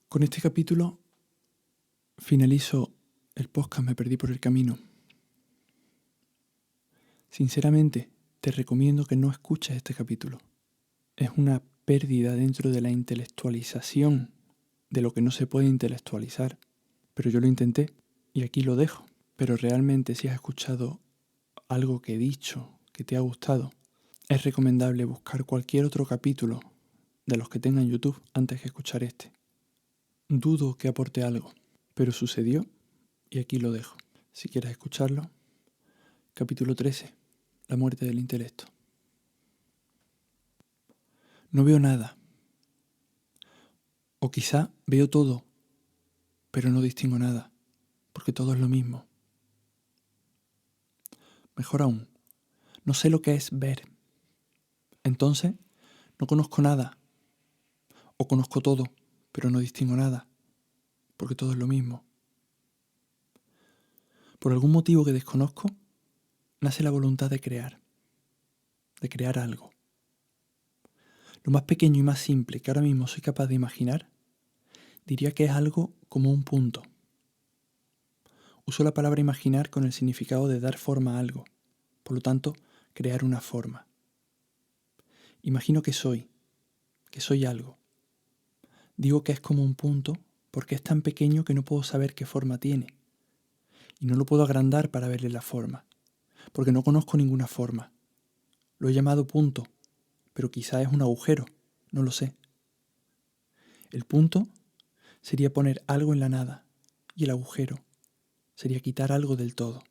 Con este capítulo finalizo el podcast Me Perdí por el Camino. Sinceramente, te recomiendo que no escuches este capítulo. Es una pérdida dentro de la intelectualización de lo que no se puede intelectualizar. Pero yo lo intenté y aquí lo dejo. Pero realmente si has escuchado algo que he dicho, que te ha gustado, es recomendable buscar cualquier otro capítulo de los que tenga en YouTube antes que escuchar este. Dudo que aporte algo, pero sucedió y aquí lo dejo. Si quieres escucharlo, capítulo 13, la muerte del intelecto. No veo nada. O quizá veo todo, pero no distingo nada, porque todo es lo mismo. Mejor aún, no sé lo que es ver. Entonces, no conozco nada. O conozco todo, pero no distingo nada, porque todo es lo mismo. Por algún motivo que desconozco, nace la voluntad de crear algo. Lo más pequeño y más simple que ahora mismo soy capaz de imaginar, diría que es algo como un punto. Uso la palabra imaginar con el significado de dar forma a algo, por lo tanto, crear una forma. Imagino que soy algo. Digo que es como un punto porque es tan pequeño que no puedo saber qué forma tiene. Y no lo puedo agrandar para verle la forma, porque no conozco ninguna forma. Lo he llamado punto, pero quizá es un agujero, no lo sé. El punto sería poner algo en la nada, y el agujero sería quitar algo del todo.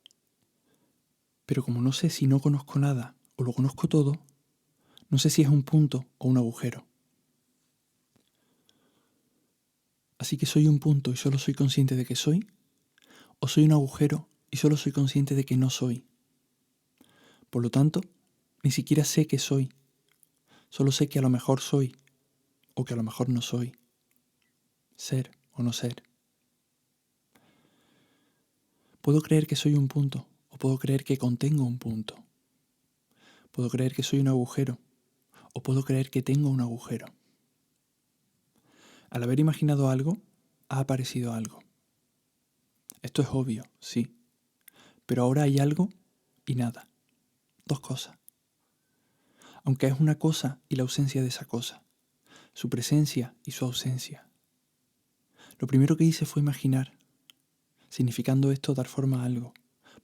Pero como no sé si no conozco nada o lo conozco todo, no sé si es un punto o un agujero. Así que soy un punto y solo soy consciente de que soy, o soy un agujero y solo soy consciente de que no soy. Por lo tanto, ni siquiera sé que soy, solo sé que a lo mejor soy, o que a lo mejor no soy. Ser o no ser. Puedo creer que soy un punto, o puedo creer que contengo un punto. Puedo creer que soy un agujero, o puedo creer que tengo un agujero. Al haber imaginado algo, ha aparecido algo. Esto es obvio, sí, pero ahora hay algo y nada. Dos cosas. Aunque es una cosa y la ausencia de esa cosa, su presencia y su ausencia. Lo primero que hice fue imaginar, significando esto dar forma a algo.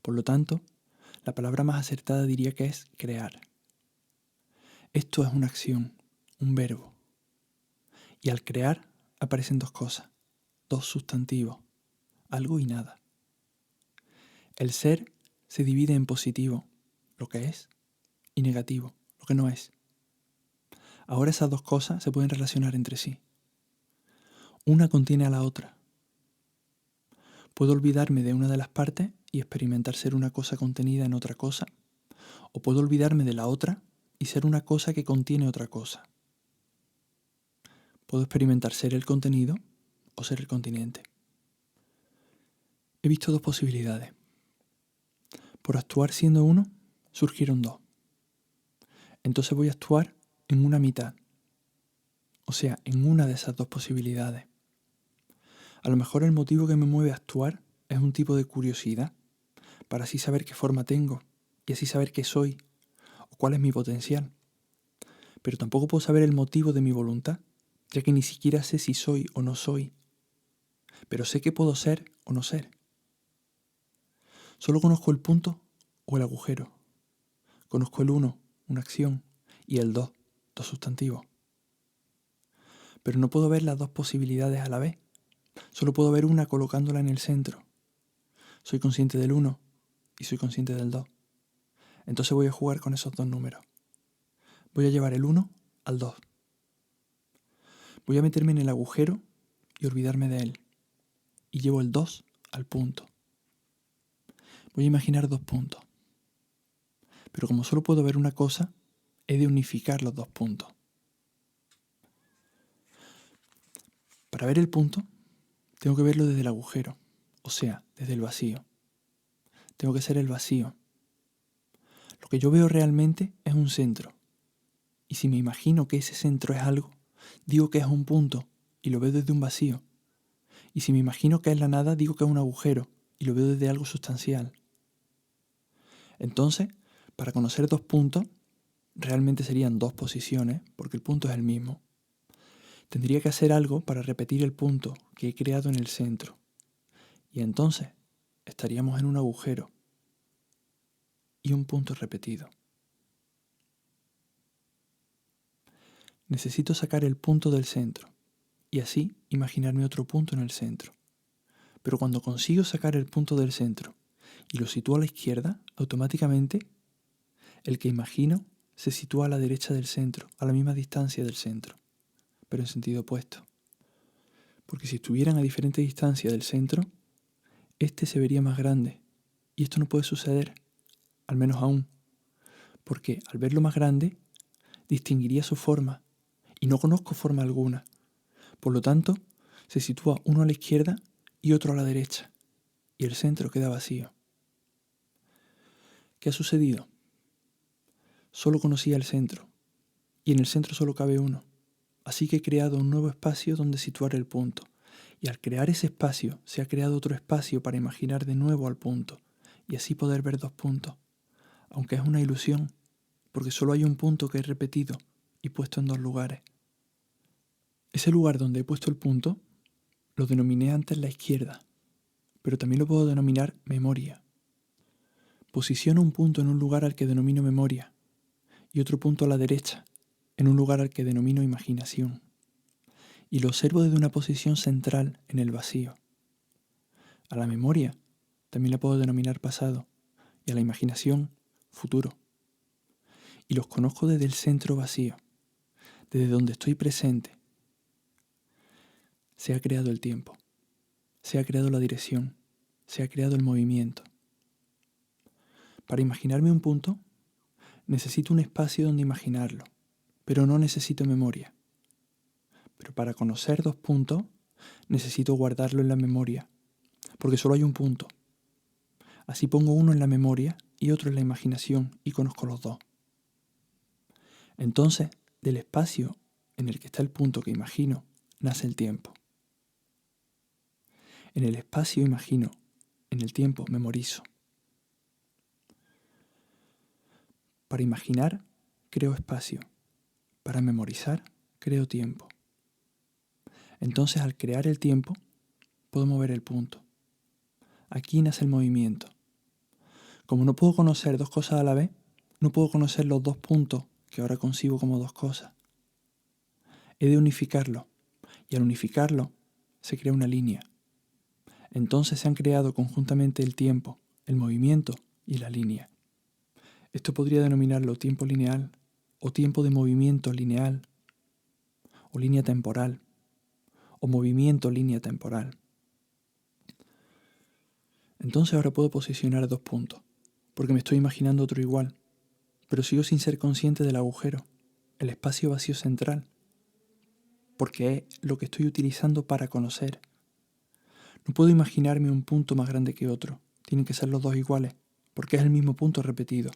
Por lo tanto, la palabra más acertada diría que es crear. Esto es una acción, un verbo. Y al crear aparecen dos cosas, dos sustantivos, algo y nada. El ser se divide en positivo, lo que es, y negativo, lo que no es. Ahora esas dos cosas se pueden relacionar entre sí. Una contiene a la otra. Puedo olvidarme de una de las partes y experimentar ser una cosa contenida en otra cosa, o puedo olvidarme de la otra y ser una cosa que contiene otra cosa. Puedo experimentar ser el contenido o ser el continente. He visto dos posibilidades. Por actuar siendo uno, surgieron dos. Entonces voy a actuar en una mitad, o sea, en una de esas dos posibilidades. A lo mejor el motivo que me mueve a actuar es un tipo de curiosidad, para así saber qué forma tengo y así saber qué soy o cuál es mi potencial. Pero tampoco puedo saber el motivo de mi voluntad, ya que ni siquiera sé si soy o no soy. Pero sé que puedo ser o no ser. Solo conozco el punto o el agujero. Conozco el uno, una acción, y el dos, dos sustantivos. Pero no puedo ver las dos posibilidades a la vez. Solo puedo ver una colocándola en el centro. Soy consciente del 1 y soy consciente del 2. Entonces voy a jugar con esos dos números. Voy a llevar el 1 al 2. Voy a meterme en el agujero y olvidarme de él. Y llevo el 2 al punto. Voy a imaginar dos puntos. Pero como solo puedo ver una cosa, he de unificar los dos puntos. Para ver el punto, tengo que verlo desde el agujero, o sea, desde el vacío. Tengo que ser el vacío. Lo que yo veo realmente es un centro. Y si me imagino que ese centro es algo, digo que es un punto y lo veo desde un vacío. Y si me imagino que es la nada, digo que es un agujero y lo veo desde algo sustancial. Entonces, para conocer dos puntos, realmente serían dos posiciones, porque el punto es el mismo. Tendría que hacer algo para repetir el punto que he creado en el centro. Y entonces estaríamos en un agujero y un punto repetido. Necesito sacar el punto del centro y así imaginarme otro punto en el centro. Pero cuando consigo sacar el punto del centro y lo sitúo a la izquierda, automáticamente el que imagino se sitúa a la derecha del centro, a la misma distancia del centro, pero en sentido opuesto. Porque si estuvieran a diferente distancia del centro, este se vería más grande. Y esto no puede suceder, al menos aún, porque al verlo más grande, distinguiría su forma, y no conozco forma alguna. Por lo tanto, se sitúa uno a la izquierda y otro a la derecha, y el centro queda vacío. ¿Qué ha sucedido? Solo conocía el centro, y en el centro solo cabe uno. Así que he creado un nuevo espacio donde situar el punto, y al crear ese espacio se ha creado otro espacio para imaginar de nuevo al punto, y así poder ver dos puntos, aunque es una ilusión, porque solo hay un punto que he repetido y puesto en dos lugares. Ese lugar donde he puesto el punto lo denominé antes la izquierda, pero también lo puedo denominar memoria. Posiciono un punto en un lugar al que denomino memoria y otro punto a la derecha, en un lugar al que denomino imaginación. Y lo observo desde una posición central en el vacío. A la memoria también la puedo denominar pasado y a la imaginación futuro. Y los conozco desde el centro vacío, desde donde estoy presente. Se ha creado el tiempo, se ha creado la dirección, se ha creado el movimiento. Para imaginarme un punto, necesito un espacio donde imaginarlo, pero no necesito memoria. Pero para conocer dos puntos, necesito guardarlo en la memoria, porque solo hay un punto. Así pongo uno en la memoria y otro en la imaginación y conozco los dos. Entonces, del espacio en el que está el punto que imagino, nace el tiempo. En el espacio imagino, en el tiempo memorizo. Para imaginar, creo espacio. Para memorizar, creo tiempo. Entonces, al crear el tiempo, puedo mover el punto. Aquí nace el movimiento. Como no puedo conocer dos cosas a la vez, no puedo conocer los dos puntos que ahora concibo como dos cosas. He de unificarlo, y al unificarlo se crea una línea. Entonces se han creado conjuntamente el tiempo, el movimiento y la línea. Esto podría denominarlo tiempo lineal, o tiempo de movimiento lineal, o línea temporal, o movimiento línea temporal. Entonces ahora puedo posicionar dos puntos, porque me estoy imaginando otro igual, pero sigo sin ser consciente del agujero, el espacio vacío central, porque es lo que estoy utilizando para conocer. No puedo imaginarme un punto más grande que otro, tienen que ser los dos iguales, porque es el mismo punto repetido.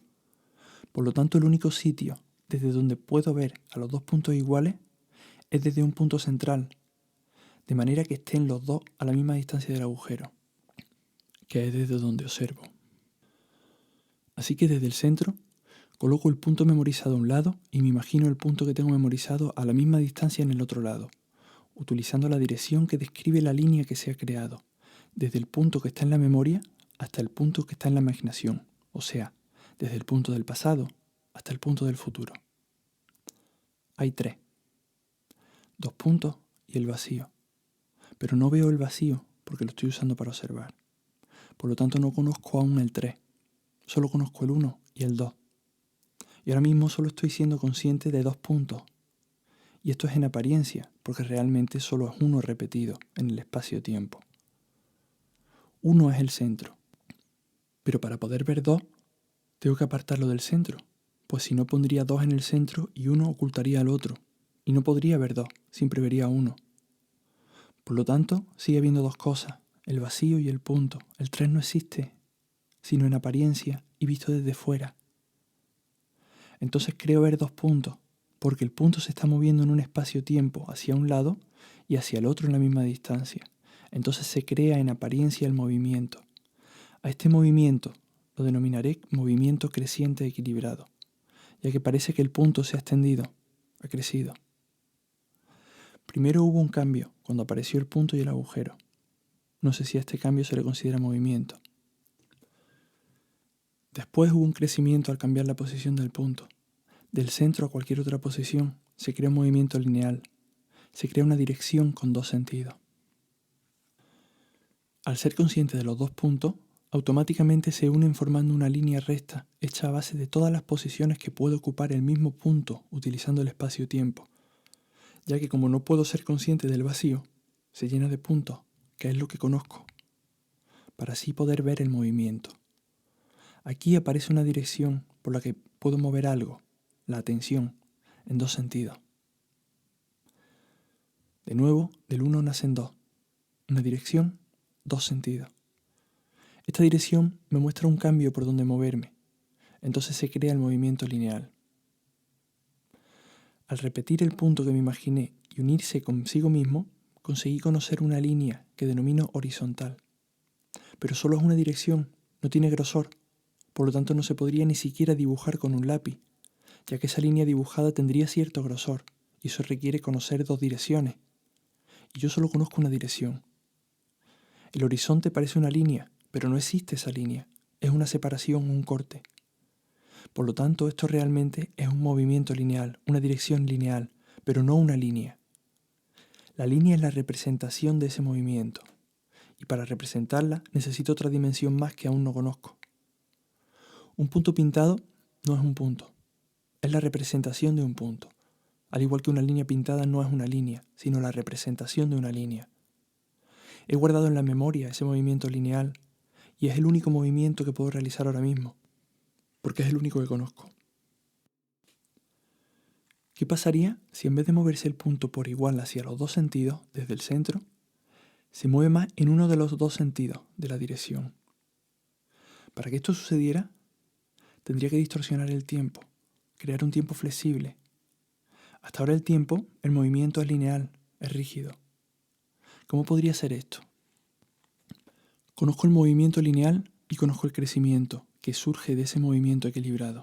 Por lo tanto, el único sitio desde donde puedo ver a los dos puntos iguales es desde un punto central, de manera que estén los dos a la misma distancia del agujero, que es desde donde observo. Así que desde el centro coloco el punto memorizado a un lado y me imagino el punto que tengo memorizado a la misma distancia en el otro lado, utilizando la dirección que describe la línea que se ha creado, desde el punto que está en la memoria hasta el punto que está en la imaginación, o sea, desde el punto del pasado hasta el punto del futuro. Hay tres: dos puntos y el vacío. Pero no veo el vacío porque lo estoy usando para observar. Por lo tanto no conozco aún el 3, solo conozco el 1 y el 2. Y ahora mismo solo estoy siendo consciente de dos puntos. Y esto es en apariencia, porque realmente solo es uno repetido en el espacio-tiempo. Uno es el centro. Pero para poder ver dos, tengo que apartarlo del centro, Pues si no pondría dos en el centro y uno ocultaría al otro, y no podría haber dos, siempre vería uno. Por lo tanto, sigue habiendo dos cosas, el vacío y el punto. El 3 no existe, sino en apariencia y visto desde fuera. Entonces creo ver dos puntos, porque el punto se está moviendo en un espacio-tiempo hacia un lado y hacia el otro en la misma distancia. Entonces se crea en apariencia el movimiento. A este movimiento lo denominaré movimiento creciente equilibrado, ya que parece que el punto se ha extendido, ha crecido. Primero hubo un cambio, cuando apareció el punto y el agujero. No sé si a este cambio se le considera movimiento. Después hubo un crecimiento al cambiar la posición del punto. Del centro a cualquier otra posición se crea un movimiento lineal. Se crea una dirección con dos sentidos. Al ser consciente de los dos puntos, automáticamente se unen formando una línea recta hecha a base de todas las posiciones que puede ocupar el mismo punto utilizando el espacio-tiempo, ya que como no puedo ser consciente del vacío, se llena de puntos, que es lo que conozco, para así poder ver el movimiento. Aquí aparece una dirección por la que puedo mover algo, la atención, en dos sentidos. De nuevo, del uno nacen dos, una dirección, dos sentidos. Esta dirección me muestra un cambio por donde moverme, entonces se crea el movimiento lineal. Al repetir el punto que me imaginé y unirse consigo mismo, conseguí conocer una línea que denomino horizontal. Pero solo es una dirección, no tiene grosor, por lo tanto no se podría ni siquiera dibujar con un lápiz, ya que esa línea dibujada tendría cierto grosor, y eso requiere conocer dos direcciones. Y yo solo conozco una dirección. El horizonte parece una línea, pero no existe esa línea, es una separación, un corte. Por lo tanto, esto realmente es un movimiento lineal, una dirección lineal, pero no una línea. La línea es la representación de ese movimiento, y para representarla necesito otra dimensión más que aún no conozco. Un punto pintado no es un punto, es la representación de un punto, al igual que una línea pintada no es una línea, sino la representación de una línea. He guardado en la memoria ese movimiento lineal y es el único movimiento que puedo realizar ahora mismo, porque es el único que conozco. ¿Qué pasaría si en vez de moverse el punto por igual hacia los dos sentidos, desde el centro, se mueve más en uno de los dos sentidos de la dirección? Para que esto sucediera, tendría que distorsionar el tiempo, crear un tiempo flexible. Hasta ahora el movimiento es lineal, es rígido. ¿Cómo podría ser esto? Conozco el movimiento lineal y conozco el crecimiento que surge de ese movimiento equilibrado.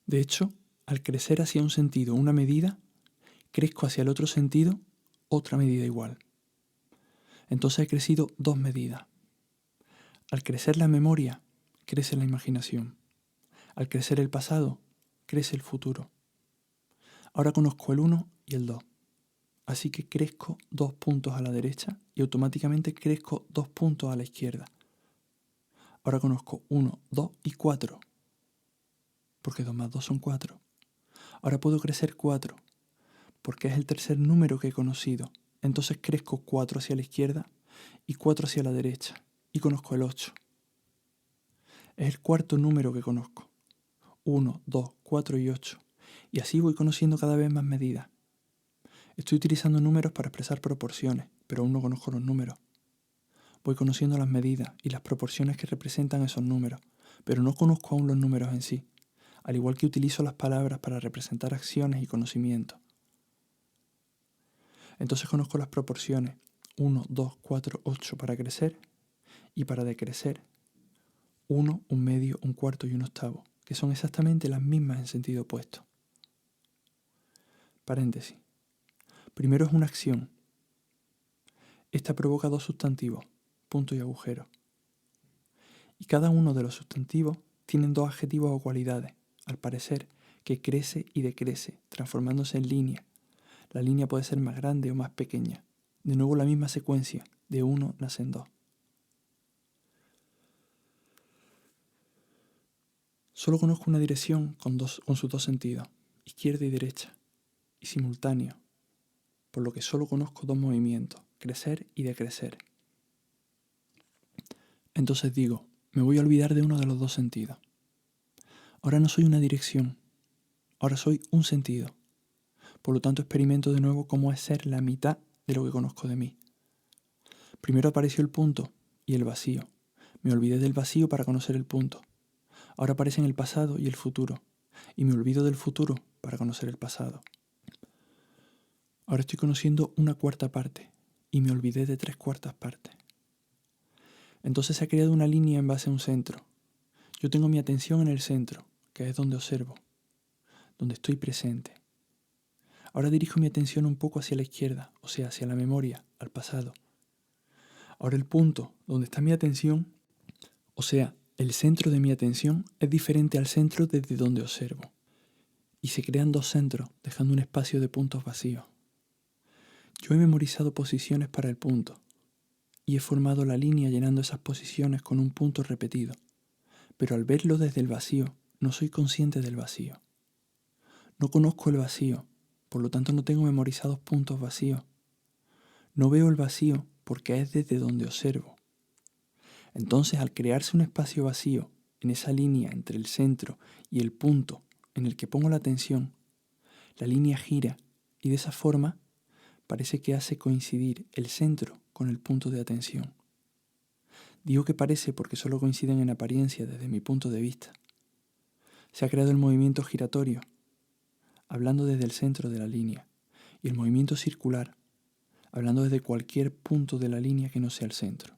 De hecho, al crecer hacia un sentido una medida, crezco hacia el otro sentido otra medida igual. Entonces he crecido dos medidas. Al crecer la memoria, crece la imaginación. Al crecer el pasado, crece el futuro. Ahora conozco el 1 y el 2. Así que crezco 2 puntos a la derecha y automáticamente crezco 2 puntos a la izquierda. Ahora conozco 1, 2 y 4. Porque 2 más 2 son 4. Ahora puedo crecer 4. Porque es el tercer número que he conocido. Entonces crezco 4 hacia la izquierda y 4 hacia la derecha. Y conozco el 8. Es el cuarto número que conozco. 1, 2, 4 y 8. Y así voy conociendo cada vez más medidas. Estoy utilizando números para expresar proporciones, pero aún no conozco los números. Voy conociendo las medidas y las proporciones que representan esos números, pero no conozco aún los números en sí, al igual que utilizo las palabras para representar acciones y conocimientos. Entonces conozco las proporciones 1, 2, 4, 8 para crecer y para decrecer 1, un medio, un cuarto y un octavo, que son exactamente las mismas en sentido opuesto. Paréntesis. Primero es una acción. Esta provoca dos sustantivos, punto y agujero. Y cada uno de los sustantivos tienen dos adjetivos o cualidades, al parecer, que crece y decrece, transformándose en línea. La línea puede ser más grande o más pequeña. De nuevo la misma secuencia, de uno nacen dos. Solo conozco una dirección con sus dos sentidos, izquierda y derecha, y simultáneo, por lo que solo conozco dos movimientos, crecer y decrecer. Entonces digo, me voy a olvidar de uno de los dos sentidos. Ahora no soy una dirección, ahora soy un sentido. Por lo tanto, experimento de nuevo cómo es ser la mitad de lo que conozco de mí. Primero apareció el punto y el vacío. Me olvidé del vacío para conocer el punto. Ahora aparecen el pasado y el futuro. Y me olvido del futuro para conocer el pasado. Ahora estoy conociendo una cuarta parte y me olvidé de 3/4 partes. Entonces se ha creado una línea en base a un centro. Yo tengo mi atención en el centro, que es donde observo, donde estoy presente. Ahora dirijo mi atención un poco hacia la izquierda, o sea, hacia la memoria, al pasado. Ahora el punto donde está mi atención, o sea, el centro de mi atención, es diferente al centro desde donde observo. Y se crean dos centros, dejando un espacio de puntos vacíos. Yo he memorizado posiciones para el punto y he formado la línea llenando esas posiciones con un punto repetido. Pero al verlo desde el vacío, no soy consciente del vacío. No conozco el vacío, por lo tanto no tengo memorizados puntos vacíos. No veo el vacío porque es desde donde observo. Entonces, al crearse un espacio vacío en esa línea entre el centro y el punto en el que pongo la atención, la línea gira y de esa forma parece que hace coincidir el centro con el punto de atención. Digo que parece porque solo coinciden en apariencia desde mi punto de vista. Se ha creado el movimiento giratorio, hablando desde el centro de la línea, y el movimiento circular, hablando desde cualquier punto de la línea que no sea el centro.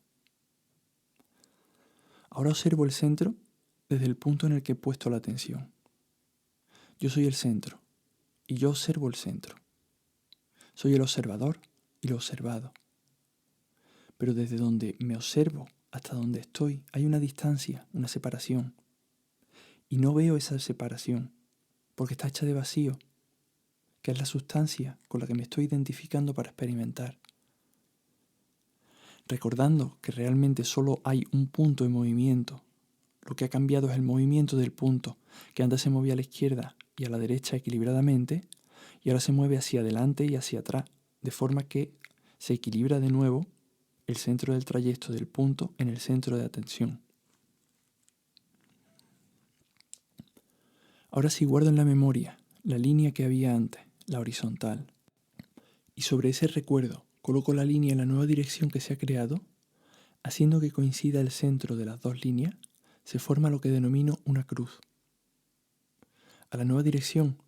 Ahora observo el centro desde el punto en el que he puesto la atención. Yo soy el centro, y yo observo el centro. Soy el observador y lo observado. Pero desde donde me observo hasta donde estoy hay una distancia, una separación. Y no veo esa separación, porque está hecha de vacío, que es la sustancia con la que me estoy identificando para experimentar. Recordando que realmente solo hay un punto en movimiento. Lo que ha cambiado es el movimiento del punto, que antes se movía a la izquierda y a la derecha equilibradamente, y ahora se mueve hacia adelante y hacia atrás, de forma que se equilibra de nuevo el centro del trayecto del punto en el centro de atención. Ahora sí guardo en la memoria la línea que había antes, la horizontal, y sobre ese recuerdo coloco la línea en la nueva dirección que se ha creado, haciendo que coincida el centro de las dos líneas, se forma lo que denomino una cruz. A la nueva dirección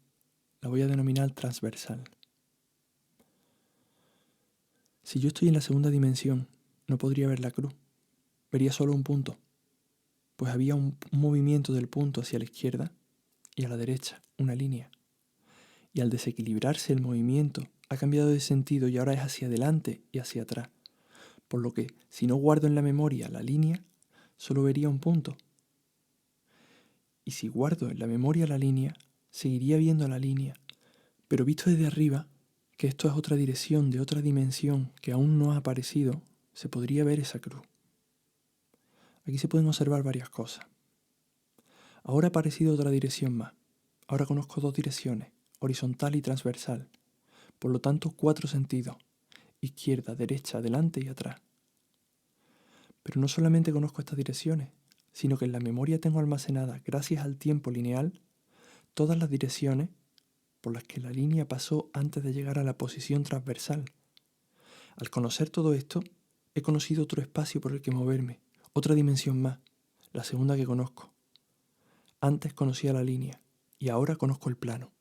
la voy a denominar transversal. Si yo estoy en la segunda dimensión, no podría ver la cruz, vería solo un punto, pues había un movimiento del punto hacia la izquierda y a la derecha, una línea. Y al desequilibrarse el movimiento, ha cambiado de sentido y ahora es hacia adelante y hacia atrás. Por lo que, si no guardo en la memoria la línea, solo vería un punto. Y si guardo en la memoria la línea, seguiría viendo la línea, pero visto desde arriba, que esto es otra dirección de otra dimensión que aún no ha aparecido, se podría ver esa cruz. Aquí se pueden observar varias cosas. Ahora ha aparecido otra dirección más. Ahora conozco dos direcciones, horizontal y transversal. Por lo tanto, 4 sentidos, izquierda, derecha, adelante y atrás. Pero no solamente conozco estas direcciones, sino que en la memoria tengo almacenadas, gracias al tiempo lineal, todas las direcciones por las que la línea pasó antes de llegar a la posición transversal. Al conocer todo esto, he conocido otro espacio por el que moverme, otra dimensión más, la segunda que conozco. Antes conocía la línea y ahora conozco el plano.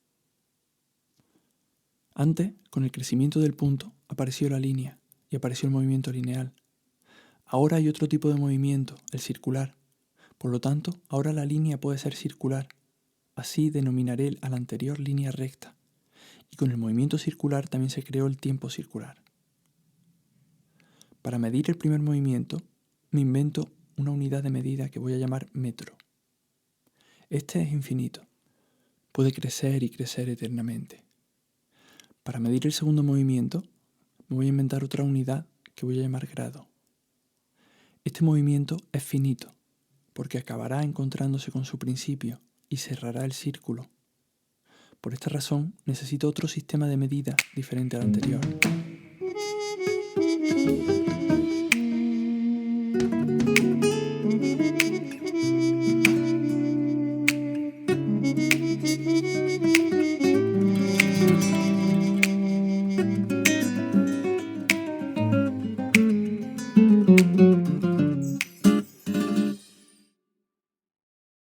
Antes, con el crecimiento del punto, apareció la línea y apareció el movimiento lineal. Ahora hay otro tipo de movimiento, el circular. Por lo tanto, ahora la línea puede ser circular. Así denominaré a la anterior línea recta. Y con el movimiento circular también se creó el tiempo circular. Para medir el primer movimiento, me invento una unidad de medida que voy a llamar metro. Este es infinito. Puede crecer y crecer eternamente. Para medir el segundo movimiento, me voy a inventar otra unidad que voy a llamar grado. Este movimiento es finito, porque acabará encontrándose con su principio y cerrará el círculo. Por esta razón, necesito otro sistema de medida diferente al anterior.